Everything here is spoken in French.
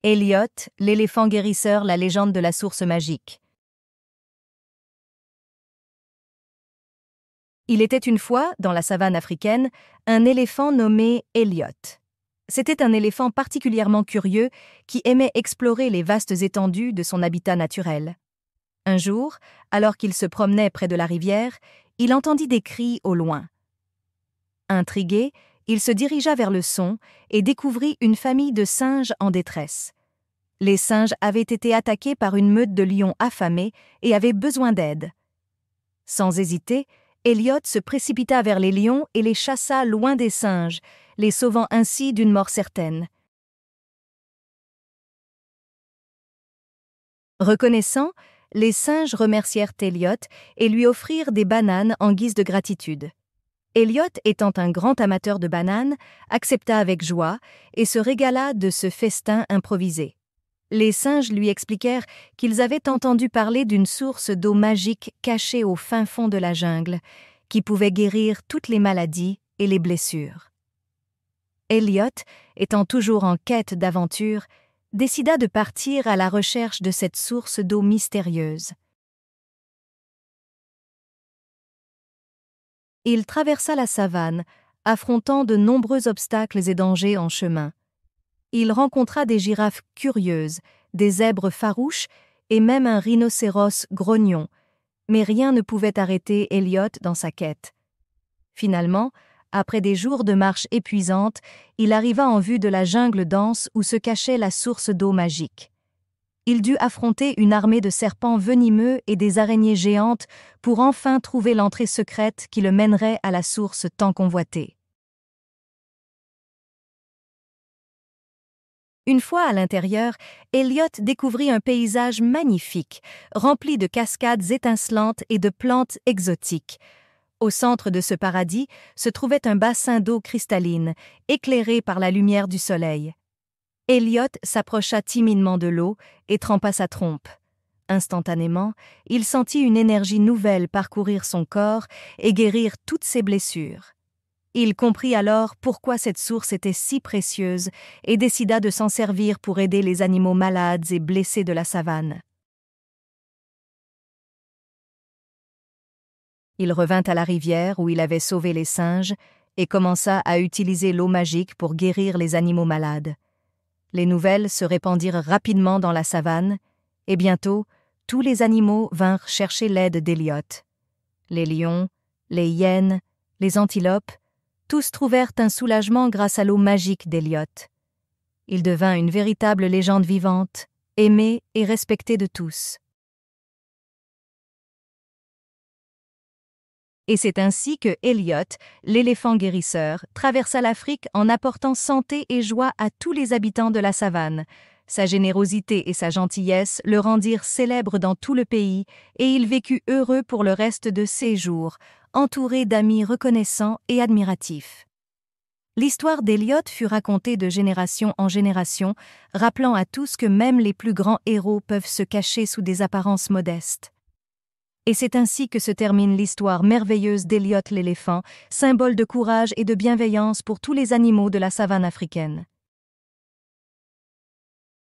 Elliot, l'éléphant guérisseur, la légende de la source magique. Il était une fois, dans la savane africaine, un éléphant nommé Elliot. C'était un éléphant particulièrement curieux qui aimait explorer les vastes étendues de son habitat naturel. Un jour, alors qu'il se promenait près de la rivière, il entendit des cris au loin. Intrigué, il se dirigea vers le son et découvrit une famille de singes en détresse. Les singes avaient été attaqués par une meute de lions affamés et avaient besoin d'aide. Sans hésiter, Elliot se précipita vers les lions et les chassa loin des singes, les sauvant ainsi d'une mort certaine. Reconnaissants, les singes remercièrent Elliot et lui offrirent des bananes en guise de gratitude. Elliot, étant un grand amateur de bananes, accepta avec joie et se régala de ce festin improvisé. Les singes lui expliquèrent qu'ils avaient entendu parler d'une source d'eau magique cachée au fin fond de la jungle, qui pouvait guérir toutes les maladies et les blessures. Elliot, étant toujours en quête d'aventure, décida de partir à la recherche de cette source d'eau mystérieuse. Il traversa la savane, affrontant de nombreux obstacles et dangers en chemin. Il rencontra des girafes curieuses, des zèbres farouches et même un rhinocéros grognon, mais rien ne pouvait arrêter Elliot dans sa quête. Finalement, après des jours de marche épuisante, il arriva en vue de la jungle dense où se cachait la source d'eau magique. Il dut affronter une armée de serpents venimeux et des araignées géantes pour enfin trouver l'entrée secrète qui le mènerait à la source tant convoitée. Une fois à l'intérieur, Elliot découvrit un paysage magnifique, rempli de cascades étincelantes et de plantes exotiques. Au centre de ce paradis se trouvait un bassin d'eau cristalline, éclairé par la lumière du soleil. Elliot s'approcha timidement de l'eau et trempa sa trompe. Instantanément, il sentit une énergie nouvelle parcourir son corps et guérir toutes ses blessures. Il comprit alors pourquoi cette source était si précieuse et décida de s'en servir pour aider les animaux malades et blessés de la savane. Il revint à la rivière où il avait sauvé les singes et commença à utiliser l'eau magique pour guérir les animaux malades. Les nouvelles se répandirent rapidement dans la savane, et bientôt, tous les animaux vinrent chercher l'aide d'Elliot. Les lions, les hyènes, les antilopes, tous trouvèrent un soulagement grâce à l'eau magique d'Elliot. Il devint une véritable légende vivante, aimée et respectée de tous. Et c'est ainsi que Elliot, l'éléphant guérisseur, traversa l'Afrique en apportant santé et joie à tous les habitants de la savane. Sa générosité et sa gentillesse le rendirent célèbre dans tout le pays et il vécut heureux pour le reste de ses jours, entouré d'amis reconnaissants et admiratifs. L'histoire d'Elliot fut racontée de génération en génération, rappelant à tous que même les plus grands héros peuvent se cacher sous des apparences modestes. Et c'est ainsi que se termine l'histoire merveilleuse d'Elliot l'éléphant, symbole de courage et de bienveillance pour tous les animaux de la savane africaine.